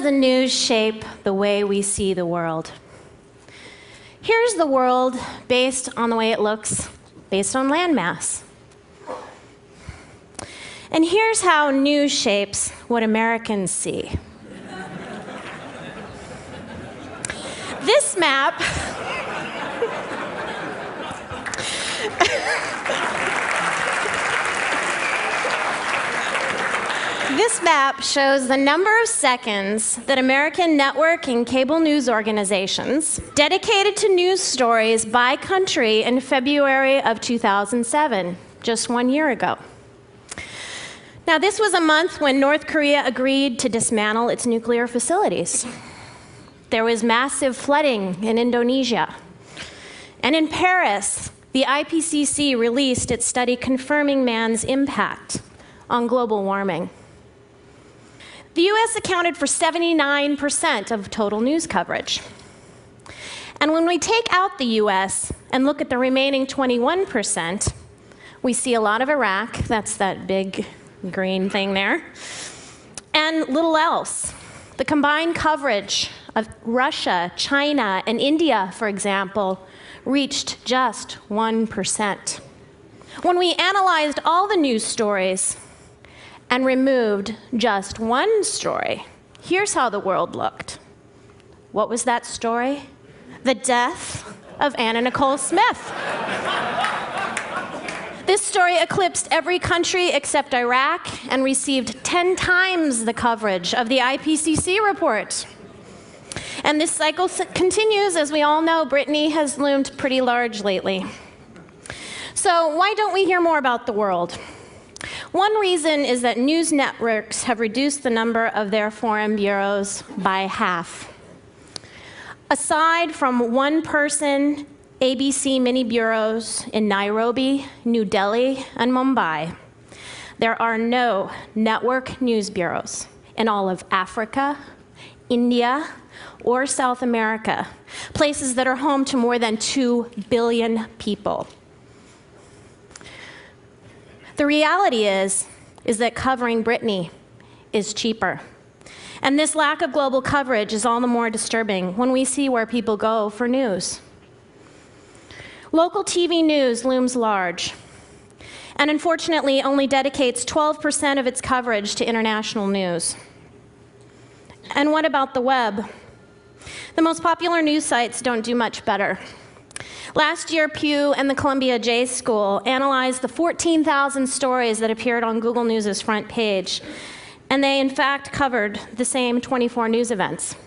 does the news shape the way we see the world? Here's the world based on the way it looks, based on landmass. And here's how news shapes what Americans see. This map This map shows the number of seconds that American network and cable news organizations dedicated to news stories by country in February of 2007, just 1 year ago. Now, this was a month when North Korea agreed to dismantle its nuclear facilities. There was massive flooding in Indonesia. And in Paris, the IPCC released its study confirming man's impact on global warming. The US accounted for 79% of total news coverage. And when we take out the US and look at the remaining 21%, we see a lot of Iraq, that's that big green thing there, and little else. The combined coverage of Russia, China, and India, for example, reached just 1%. When we analyzed all the news stories and removed just one story, here's how the world looked. What was that story? The death of Anna Nicole Smith. This story eclipsed every country except Iraq and received 10 times the coverage of the IPCC report. And this cycle continues. As we all know, Brittany has loomed pretty large lately. So why don't we hear more about the world? One reason is that news networks have reduced the number of their foreign bureaus by half. Aside from one-person ABC mini bureaus in Nairobi, New Delhi, and Mumbai, there are no network news bureaus in all of Africa, India, or South America, places that are home to more than 2 billion people. The reality is that covering Brittany is cheaper. And this lack of global coverage is all the more disturbing when we see where people go for news. Local TV news looms large, and unfortunately only dedicates 12% of its coverage to international news. And what about the web? The most popular news sites don't do much better. Last year, Pew and the Columbia J School analyzed the 14,000 stories that appeared on Google News' front page, and they in fact covered the same 24 news events.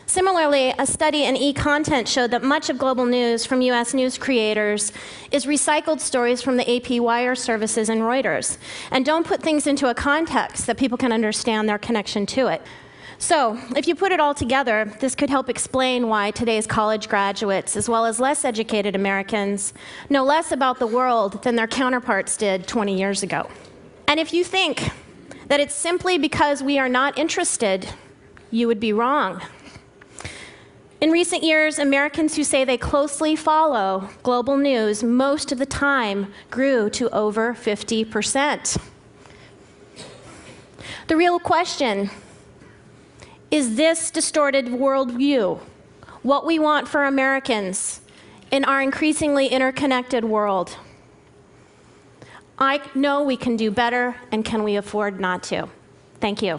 Similarly, a study in e-content showed that much of global news from US news creators is recycled stories from the AP wire services and Reuters, and don't put things into a context that people can understand their connection to it. So, if you put it all together, this could help explain why today's college graduates, as well as less educated Americans, know less about the world than their counterparts did 20 years ago. And if you think that it's simply because we are not interested, you would be wrong. In recent years, Americans who say they closely follow global news most of the time grew to over 50%. The real question: is this distorted worldview what we want for Americans in our increasingly interconnected world? I know we can do better, and can we afford not to? Thank you.